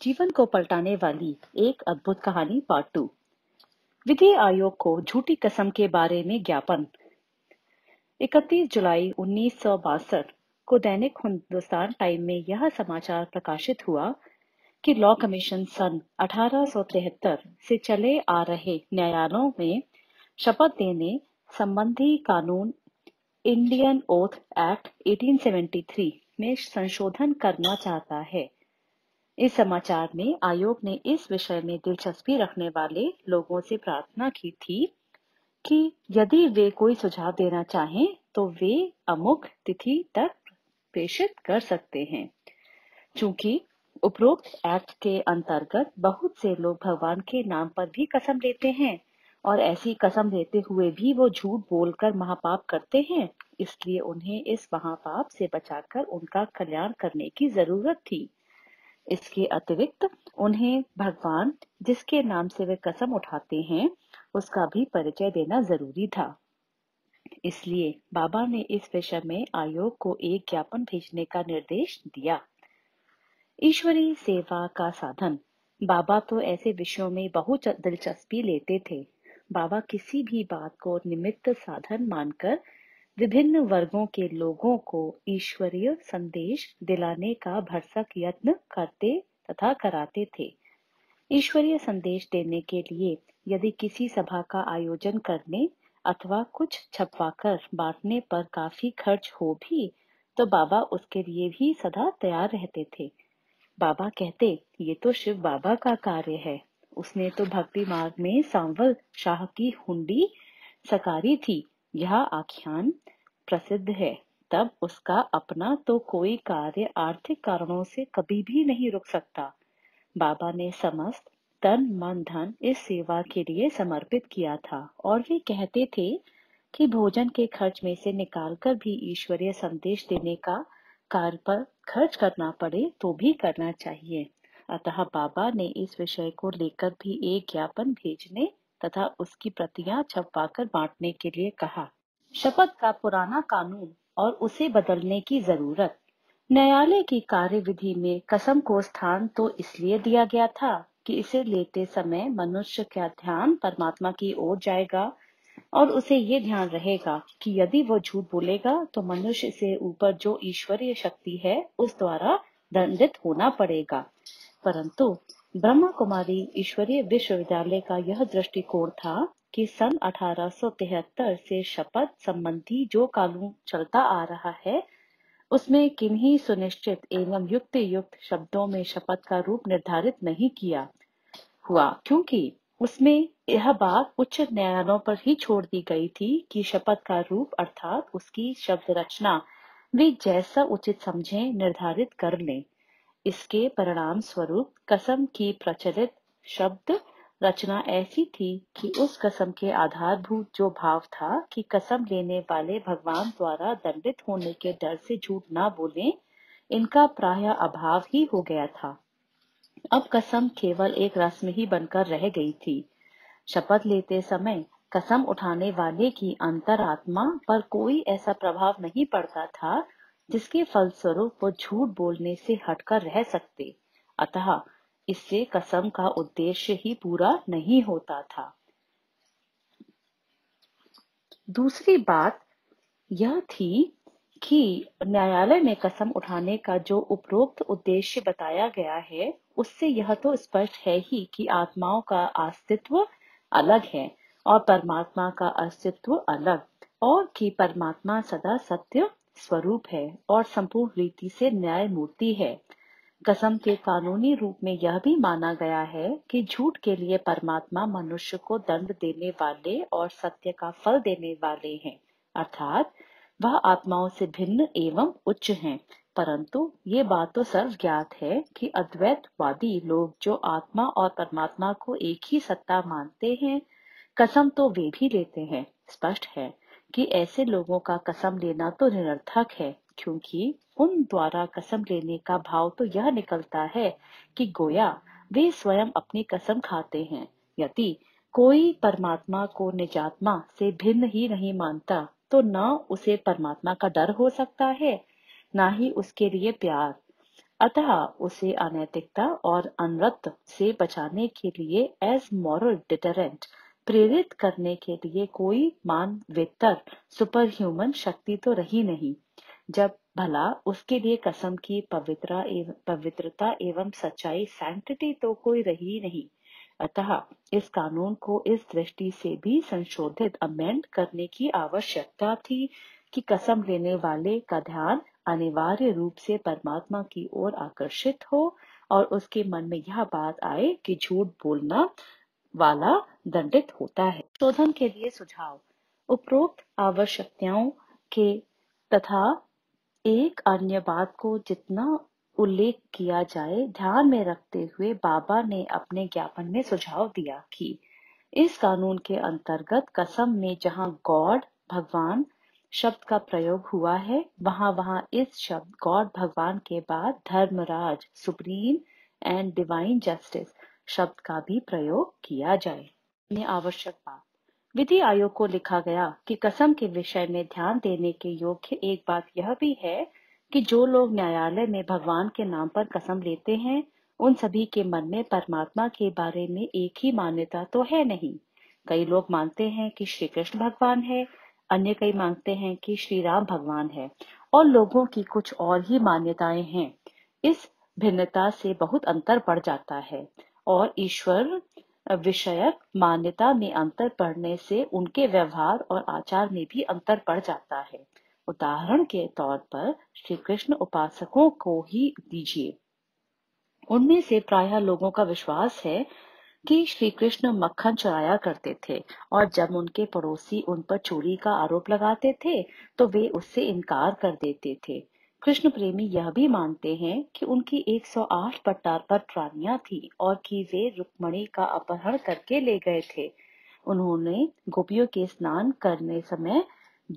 जीवन को पलटाने वाली एक अद्भुत कहानी पार्ट 2। विधि आयोग को झूठी कसम के बारे में ज्ञापन। 31 जुलाई 1962 को दैनिक हिंदुस्तान टाइम में यह समाचार प्रकाशित हुआ कि लॉ कमीशन सन 1873 से चले आ रहे न्यायालयों में शपथ देने संबंधी कानून इंडियन ओथ एक्ट 1873 में संशोधन करना चाहता है। इस समाचार में आयोग ने इस विषय में दिलचस्पी रखने वाले लोगों से प्रार्थना की थी कि यदि वे कोई सुझाव देना चाहें तो वे अमुक तिथि तक प्रेषित कर सकते हैं। चूंकि उपरोक्त एक्ट के अंतर्गत बहुत से लोग भगवान के नाम पर भी कसम लेते हैं और ऐसी कसम लेते हुए भी वो झूठ बोलकर महापाप करते हैं, इसलिए उन्हें इस महापाप से बचाकर उनका कल्याण करने की जरूरत थी। इसके अतिरिक्त उन्हें भगवान जिसके नाम से वे कसम उठाते हैं उसका भी परिचय देना जरूरी था। इसलिए बाबा ने इस विषय में आयोग को एक ज्ञापन भेजने का निर्देश दिया। ईश्वरीय सेवा का साधन। बाबा तो ऐसे विषयों में बहुत दिलचस्पी लेते थे। बाबा किसी भी बात को निमित्त साधन मानकर विभिन्न वर्गों के लोगों को ईश्वरीय संदेश दिलाने का भरसक यत्न करते तथा कराते थे। ईश्वरीय संदेश देने के लिए यदि किसी सभा का आयोजन करने अथवा कुछ छपवाकर बांटने पर काफी खर्च हो भी तो बाबा उसके लिए भी सदा तैयार रहते थे। बाबा कहते, ये तो शिव बाबा का कार्य है। उसने तो भक्ति मार्ग में सांवल शाह की हुंडी सकारी थी, यह आख्यान प्रसिद्ध है। तब उसका अपना तो कोई कार्य आर्थिक कारणों से कभी भी नहीं रुक सकता। बाबा ने समस्त तन मन धन इस सेवा के लिए समर्पित किया था और वे कहते थे कि भोजन के खर्च में से निकालकर भी ईश्वरीय संदेश देने का कार्य पर खर्च करना पड़े तो भी करना चाहिए। अतः बाबा ने इस विषय को लेकर भी एक ज्ञापन भेजने तथा उसकी प्रतियां छपवाकर बांटने के लिए कहा। शपथ का पुराना कानून और उसे बदलने की जरूरत। न्यायालय की कार्यविधि में कसम को स्थान तो इसलिए दिया गया था कि इसे लेते समय मनुष्य का ध्यान परमात्मा की ओर जाएगा और उसे ये ध्यान रहेगा कि यदि वो झूठ बोलेगा तो मनुष्य से ऊपर जो ईश्वरीय शक्ति है उस द्वारा दंडित होना पड़ेगा। परंतु ब्रह्मा कुमारी ईश्वरीय विश्वविद्यालय का यह दृष्टिकोण था कि सन 1873 से शपथ संबंधी जो कानून चलता आ रहा है उसमें किन्हीं सुनिश्चित एवं युक्त शब्दों में शपथ का रूप निर्धारित नहीं किया हुआ, क्योंकि उसमें यह बात उच्च न्यायालयों पर ही छोड़ दी गई थी कि शपथ का रूप अर्थात उसकी शब्द रचना वे जैसा उचित समझें निर्धारित कर लें। इसके परिणाम स्वरूप कसम की प्रचलित शब्द रचना ऐसी थी कि उस कसम के आधारभूत जो भाव था कि कसम लेने वाले भगवान द्वारा दंडित होने के डर से झूठ ना बोलें, इनका प्रायः अभाव ही हो गया था। अब कसम केवल एक रस्म ही बनकर रह गई थी। शपथ लेते समय कसम उठाने वाले की अंतरात्मा पर कोई ऐसा प्रभाव नहीं पड़ता था जिसके फलस्वरूप वो झूठ बोलने से हटकर रह सकते। अतः इससे कसम का उद्देश्य ही पूरा नहीं होता था। दूसरी बात यह थी कि न्यायालय में कसम उठाने का जो उपरोक्त उद्देश्य बताया गया है उससे यह तो स्पष्ट है ही कि आत्माओं का अस्तित्व अलग है और परमात्मा का अस्तित्व अलग, और कि परमात्मा सदा सत्य स्वरूप है और संपूर्ण रीति से न्याय मूर्ति है। कसम के कानूनी रूप में यह भी माना गया है कि झूठ के लिए परमात्मा मनुष्य को दंड देने वाले और सत्य का फल देने वाले हैं, अर्थात वह आत्माओं से भिन्न एवं उच्च हैं। परंतु ये बात तो सर्व ज्ञात है कि अद्वैतवादी लोग जो आत्मा और परमात्मा को एक ही सत्ता मानते हैं, कसम तो वे भी लेते हैं। स्पष्ट है कि ऐसे लोगों का कसम लेना तो निरर्थक है, क्योंकि उन द्वारा कसम लेने का भाव तो यह निकलता है कि गोया वे स्वयं अपनी कसम खाते हैं। यदि कोई परमात्मा को निजात्मा से भिन्न ही नहीं मानता तो न उसे परमात्मा का डर हो सकता है, न ही उसके लिए प्यार। अतः उसे अनैतिकता और अनृत से बचाने के लिए एज मॉरल डिटरेंट प्रेरित करने के लिए कोई मानवेतर सुपर ह्यूमन शक्ति तो रही नहीं, जब भला उसके लिए कसम की पवित्रता एवं सच्चाई सैंक्टिटी तो कोई रही नहीं। अतः इस कानून को इस दृष्टि से भी संशोधित अमेंड करने की आवश्यकता थी कि कसम लेने वाले का ध्यान अनिवार्य रूप से परमात्मा की ओर आकर्षित हो और उसके मन में यह बात आए कि झूठ बोलना वाला दंडित होता है। शोधन के लिए सुझाव। उपरोक्त आवश्यकताओं के तथा एक अन्य बात को जितना उल्लेख किया जाए ध्यान में रखते हुए बाबा ने अपने ज्ञापन में सुझाव दिया कि इस कानून के अंतर्गत कसम में जहां गॉड भगवान शब्द का प्रयोग हुआ है, वहां इस शब्द गॉड भगवान के बाद Dharmaraj supreme and divine justice शब्द का भी प्रयोग किया जाए। आवश्यक बात। विधि आयोग को लिखा गया कि कसम के विषय में ध्यान देने के योग्य एक बात यह भी है कि जो लोग न्यायालय में भगवान के नाम पर कसम लेते हैं, उन सभी के मन में परमात्मा के बारे में एक ही मान्यता तो है नहीं। कई लोग मानते हैं कि श्री कृष्ण भगवान है, अन्य कई मानते हैं कि श्री राम भगवान है, और लोगों की कुछ और ही मान्यताएं हैं। इस भिन्नता से बहुत अंतर पड़ जाता है और ईश्वर विषयक मान्यता में अंतर पड़ने से उनके व्यवहार और आचार में भी अंतर पड़ जाता है। उदाहरण के तौर पर श्री कृष्ण उपासकों को ही लीजिए। उनमें से प्रायः लोगों का विश्वास है कि श्री कृष्ण मक्खन चुराया करते थे और जब उनके पड़ोसी उन पर चोरी का आरोप लगाते थे तो वे उससे इनकार कर देते थे। कृष्ण प्रेमी यह भी मानते हैं कि उनकी 108 पटरानियां थी और कि वे रुक्मणी का अपहरण करके ले गए थे। उन्होंने गोपियों के स्नान करने समय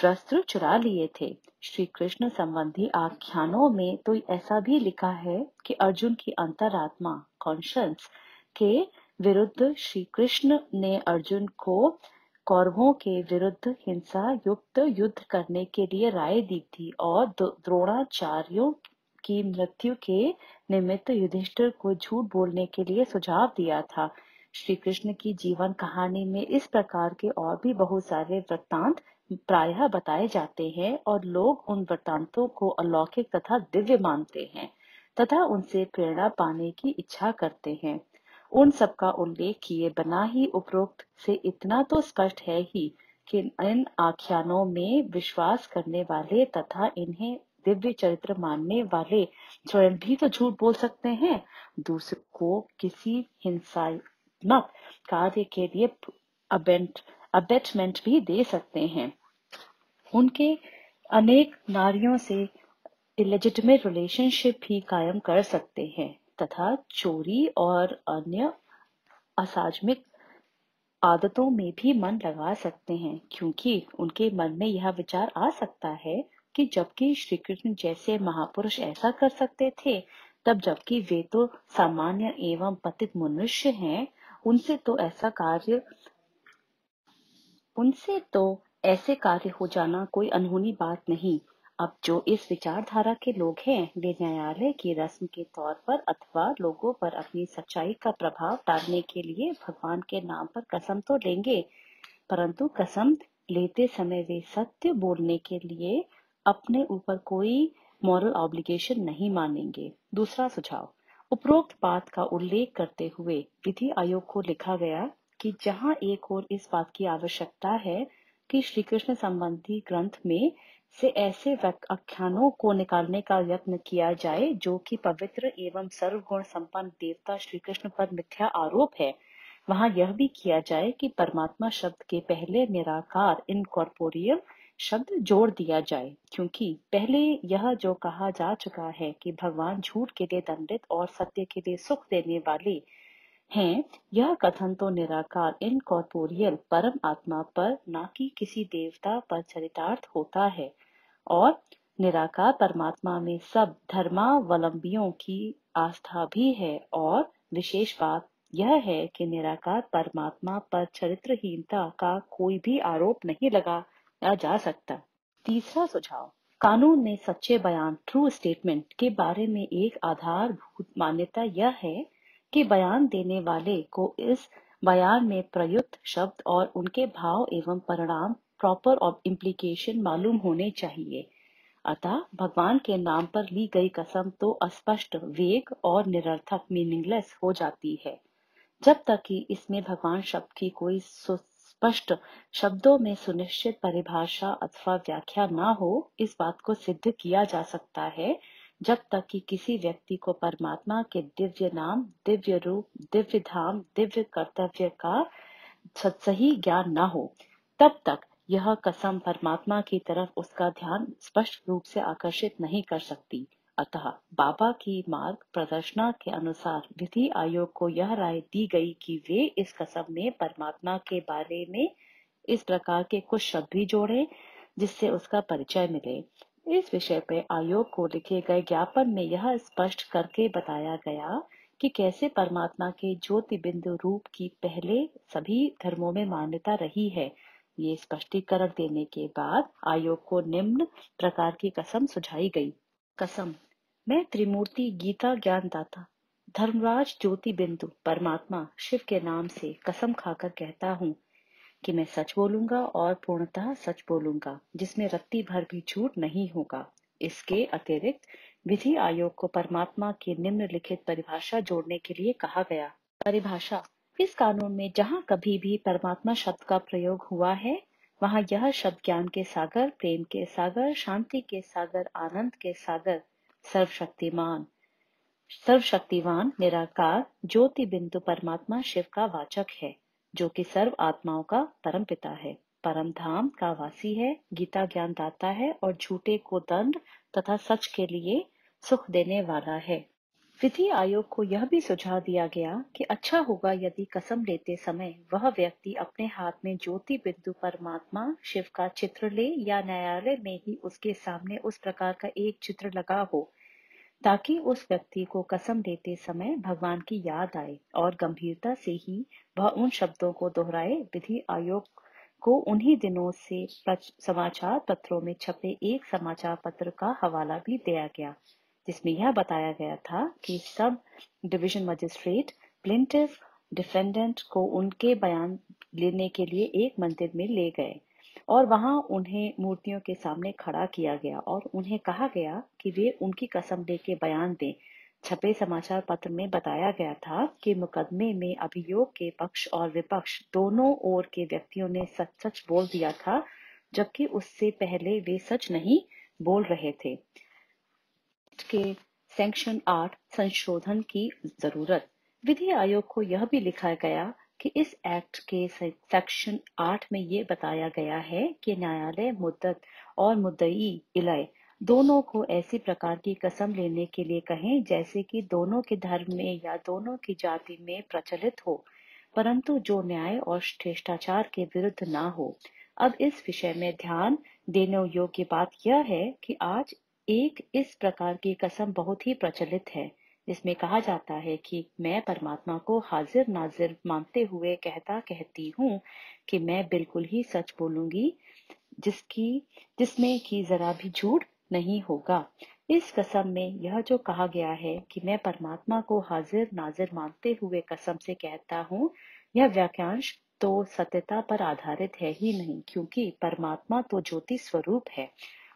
वस्त्र चुरा लिए थे। श्री कृष्ण संबंधी आख्यानों में तो ऐसा भी लिखा है कि अर्जुन की अंतरात्मा कॉन्शियस के विरुद्ध श्री कृष्ण ने अर्जुन को कौरवों के विरुद्ध हिंसा युक्त युद्ध करने के लिए राय दी थी और द्रोणाचार्यों की मृत्यु के निमित्त युधिष्ठिर को झूठ बोलने के लिए सुझाव दिया था। श्री कृष्ण की जीवन कहानी में इस प्रकार के और भी बहुत सारे वृत्तांत प्रायः बताए जाते हैं और लोग उन वृत्तांतों को अलौकिक तथा दिव्य मानते हैं तथा उनसे प्रेरणा पाने की इच्छा करते हैं। उन सब का उल्लेख किए बिना ही उपरोक्त से इतना तो स्पष्ट है ही कि इन आख्यानों में विश्वास करने वाले तथा इन्हें दिव्य चरित्र मानने वाले स्वयं भी तो झूठ बोल सकते हैं, दूसरों को किसी हिंसात्मक कार्य के लिए अबेटमेंट भी दे सकते हैं, उनके अनेक नारियों से इलेजिटिमेट रिलेशनशिप भी कायम कर सकते हैं तथा चोरी और अन्य असामाजिक आदतों में भी मन लगा सकते हैं, क्योंकि उनके मन में यह विचार आ सकता है कि जबकि श्री कृष्ण जैसे महापुरुष ऐसा कर सकते थे, तब जबकि वे तो सामान्य एवं पतित मनुष्य हैं, उनसे तो ऐसे कार्य हो जाना कोई अनहोनी बात नहीं। अब जो इस विचारधारा के लोग हैं, वे न्यायालय की रस्म के तौर पर अथवा लोगों पर अपनी सच्चाई का प्रभाव डालने के लिए भगवान के नाम पर कसम तो लेंगे, परंतु कसम लेते समय वे सत्य बोलने के लिए अपने ऊपर कोई मॉरल ऑब्लिगेशन नहीं मानेंगे। दूसरा सुझाव। उपरोक्त बात का उल्लेख करते हुए विधि आयोग को लिखा गया कि जहां एक ओर इस बात की आवश्यकता है कि श्री कृष्ण संबंधी ग्रंथ में से ऐसे आख्यानों को निकालने का यत्न किया जाए जो कि पवित्र एवं सर्वगुण संपन्न देवता श्री कृष्ण पर मिथ्या आरोप है, वहां यह भी किया जाए कि परमात्मा शब्द के पहले निराकार इनकॉर्पोरियल शब्द जोड़ दिया जाए, क्योंकि पहले यह जो कहा जा चुका है कि भगवान झूठ के लिए दंडित और सत्य के लिए सुख देने वाले हैं, यह कथन तो निराकार इनकॉर्पोरियल परम आत्मा पर न कि किसी देवता पर चरितार्थ होता है, और निराकार परमात्मा में सब धर्मावलंबियों की आस्था भी है। और विशेष बात यह है कि निराकार परमात्मा पर चरित्रहीनता का कोई भी आरोप नहीं लगाया जा सकता। तीसरा सुझाव। कानून में सच्चे बयान ट्रू स्टेटमेंट के बारे में एक आधारभूत मान्यता यह है कि बयान देने वाले को इस बयान में प्रयुक्त शब्द और उनके भाव एवं परिणाम प्रॉपर और इम्प्लीकेशन मालूम होने चाहिए। अतः भगवान के नाम पर ली गई कसम तो अस्पष्ट, वेग और निरर्थक मीनिंगलेस हो जाती है जब तक कि इसमें भगवान शब्द की कोई सुस्पष्ट शब्दों में सुनिश्चित परिभाषा अथवा व्याख्या न हो। इस बात को सिद्ध किया जा सकता है जब तक कि किसी व्यक्ति को परमात्मा के दिव्य नाम, दिव्य रूप, दिव्य धाम, दिव्य कर्तव्य का सही ज्ञान न हो, तब तक यह कसम परमात्मा की तरफ उसका ध्यान स्पष्ट रूप से आकर्षित नहीं कर सकती। अतः बाबा की मार्ग प्रदर्शना के अनुसार विधि आयोग को यह राय दी गई कि वे इस कसम में परमात्मा के बारे में इस प्रकार के कुछ शब्द भी जोड़ें जिससे उसका परिचय मिले। इस विषय पर आयोग को लिखे गए ज्ञापन में यह स्पष्ट करके बताया गया कि कैसे परमात्मा के ज्योति बिंदु रूप की पहले सभी धर्मों में मान्यता रही है। ये स्पष्टीकरण देने के बाद आयोग को निम्न प्रकार की कसम सुझाई गई। कसम। मैं त्रिमूर्ति गीता ज्ञानदाता धर्मराज ज्योति बिंदु परमात्मा शिव के नाम से कसम खाकर कहता हूँ कि मैं सच बोलूंगा और पूर्णतः सच बोलूंगा, जिसमें रत्ती भर भी झूठ नहीं होगा। इसके अतिरिक्त विधि आयोग को परमात्मा की निम्नलिखित परिभाषा जोड़ने के लिए कहा गया। परिभाषा। इस कानून में जहाँ कभी भी परमात्मा शब्द का प्रयोग हुआ है, वहाँ यह शब्द ज्ञान के सागर, प्रेम के सागर, शांति के सागर, आनंद के सागर, सर्वशक्तिमान सर्वशक्तिवान निराकार ज्योति बिंदु परमात्मा शिव का वाचक है, जो कि सर्व आत्माओं का परम पिता है, परम धाम का वासी है, गीता ज्ञान दाता है और झूठे को दंड तथा सच के लिए सुख देने वाला है। विधि आयोग को यह भी सुझाव दिया गया कि अच्छा होगा यदि कसम लेते समय वह व्यक्ति अपने हाथ में ज्योति बिंदु परमात्मा शिव का चित्र ले या न्यायालय में ही उसके सामने उस प्रकार का एक चित्र लगा हो, ताकि उस व्यक्ति को कसम लेते समय भगवान की याद आए और गंभीरता से ही वह उन शब्दों को दोहराए। विधि आयोग को उन्हीं दिनों से समाचार पत्रों में छपे एक समाचार पत्र का हवाला भी दिया गया, जिसमें यह बताया गया था कि sub division magistrate plaintiff defendant को उनके बयान लेने के लिए एक मंदिर में ले गए और वहां उन्हें मूर्तियों के सामने खड़ा किया गया और उन्हें कहा गया कि वे उनकी कसम लेके बयान दें। छपे समाचार पत्र में बताया गया था कि मुकदमे में अभियोग के पक्ष और विपक्ष दोनों ओर के व्यक्तियों ने सच सच बोल दिया था, जबकि उससे पहले वे सच नहीं बोल रहे थे। के सेक्शन 8 संशोधन की जरूरत। विधि आयोग को यह भी लिखा गया कि इस एक्ट के सेक्शन 8 में ये बताया गया है कि न्यायालय मुद्दत और मुद्दई इलय दोनों को ऐसी प्रकार की कसम लेने के लिए कहें जैसे कि दोनों के धर्म में या दोनों की जाति में प्रचलित हो, परंतु जो न्याय और श्रेष्ठाचार के विरुद्ध ना हो। अब इस विषय में ध्यान देने योग्य बात यह है कि आज एक इस प्रकार की कसम बहुत ही प्रचलित है, जिसमें कहा जाता है कि मैं परमात्मा को हाजिर नाजिर मानते हुए कहती हूँ कि मैं बिल्कुल ही सच बोलूंगी, जिसमें कि जरा भी झूठ नहीं होगा। इस कसम में यह जो कहा गया है कि मैं परमात्मा को हाजिर नाजिर मानते हुए कसम से कहता हूँ, यह वाक्यांश तो सत्यता पर आधारित है ही नहीं, क्योंकि परमात्मा तो ज्योति स्वरूप है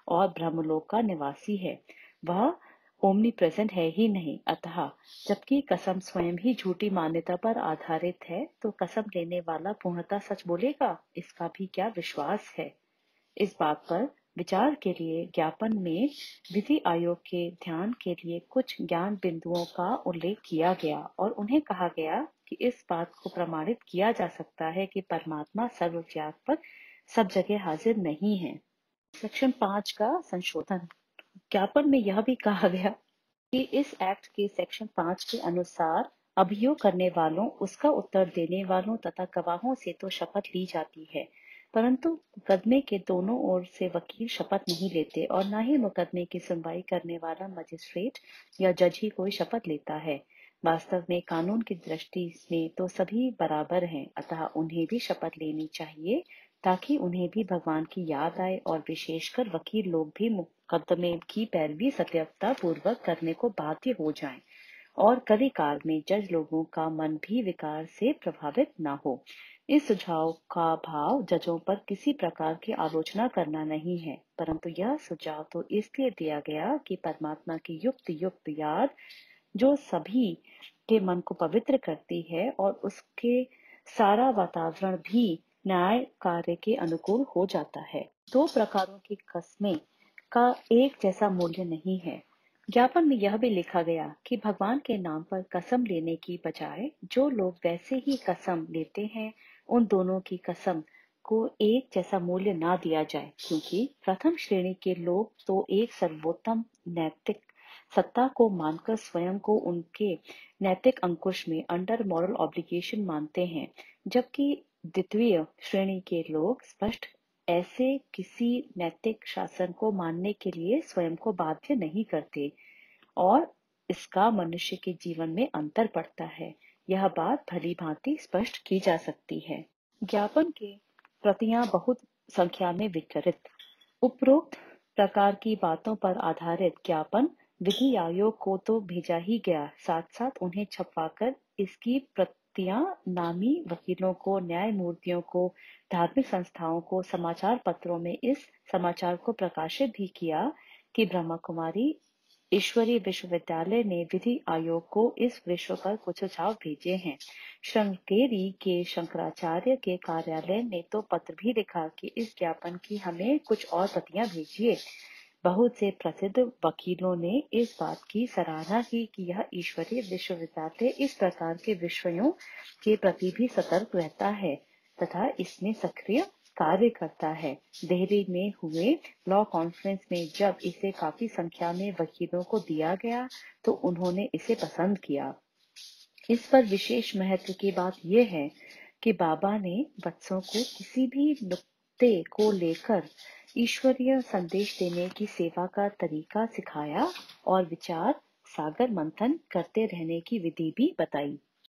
और ब्रह्मलोक का निवासी है, वह ओमनी प्रेजेंट है ही नहीं। अतः जबकि कसम स्वयं ही झूठी मान्यता पर आधारित है, तो कसम लेने वाला पूर्णतः सच बोलेगा, इसका भी क्या विश्वास है। इस बात पर विचार के लिए ज्ञापन में विधि आयोग के ध्यान के लिए कुछ ज्ञान बिंदुओं का उल्लेख किया गया और उन्हें कहा गया कि इस बात को प्रमाणित किया जा सकता है कि परमात्मा सर्वव्यापक सब जगह हाजिर नहीं है। सेक्शन 5 का संशोधन। ज्ञापन में यह भी कहा गया कि इस एक्ट के सेक्शन 5 के अनुसार अभियोग करने वालों, उसका उत्तर देने वालों तथा गवाहों से तो शपथ ली जाती है, परंतु मुकदमे के दोनों ओर से वकील शपथ नहीं लेते और न ही मुकदमे की सुनवाई करने वाला मजिस्ट्रेट या जज ही कोई शपथ लेता है। वास्तव में कानून की दृष्टि में तो सभी बराबर हैं, अतः उन्हें भी शपथ लेनी चाहिए ताकि उन्हें भी भगवान की याद आए और विशेषकर वकील लोग भी मुकदमे की पैरवी सत्यता पूर्वक करने को बाध्य हो जाएं और कभी काल में जज लोगों का मन भी विकार से प्रभावित न हो। इस सुझाव का भाव जजों पर किसी प्रकार की आलोचना करना नहीं है, परंतु यह सुझाव तो इसलिए दिया गया कि परमात्मा की युक्त युक्त याद जो सभी के मन को पवित्र करती है और उसके सारा वातावरण भी न्याय कार्य के अनुकूल हो जाता है। दो प्रकारों की कस्में का एक जैसा मूल्य नहीं है। ज्ञापन में यह भी लिखा गया कि भगवान के नाम पर कसम लेने की बजाय जो लोग वैसे ही कसम लेते हैं, उन दोनों की कसम को एक जैसा मूल्य ना दिया जाए, क्योंकि प्रथम श्रेणी के लोग तो एक सर्वोत्तम नैतिक सत्ता को मानकर स्वयं को उनके नैतिक अंकुश में अंडर मॉरल ऑब्लिगेशन मानते हैं, जबकि द्वितीय श्रेणी के लोग स्पष्ट ऐसे किसी नैतिक शासन को मानने के लिए स्वयं को बाध्य नहीं करते और इसका मनुष्य के जीवन में अंतर पड़ता है। यह बात भली भांति स्पष्ट की जा सकती है। ज्ञापन के प्रतियां बहुत संख्या में वितरित। उपरोक्त प्रकार की बातों पर आधारित ज्ञापन विधि आयोग को तो भेजा ही गया, साथ साथ उन्हें छपवाकर इसकी प्रतियां नामी वकीलों को, न्यायमूर्तियों को, धार्मिक संस्थाओं को, समाचार पत्रों में इस समाचार को प्रकाशित भी किया कि ब्रह्मा कुमारी ईश्वरीय विश्वविद्यालय ने विधि आयोग को इस विषय पर कुछ सुझाव भेजे हैं। श्रृंगेरी के शंकराचार्य के कार्यालय ने तो पत्र भी लिखा कि इस ज्ञापन की हमें कुछ और प्रतियां भेजिए। बहुत से प्रसिद्ध वकीलों ने इस बात की सराहना की कि यह ईश्वरीय विश्वविद्यालय इस प्रकार के विषयों के प्रति भी सतर्क रहता है तथा इसमें सक्रिय कार्य करता है। दिल्ली में हुए लॉ कॉन्फ्रेंस में जब इसे काफी संख्या में वकीलों को दिया गया तो उन्होंने इसे पसंद किया। इस पर विशेष महत्व की बात यह है कि बाबा ने बच्चों को किसी भी नुक्ते को लेकर ईश्वरीय संदेश देने की सेवा का तरीका सिखाया और विचार सागर मंथन करते रहने की विधि भी बताई।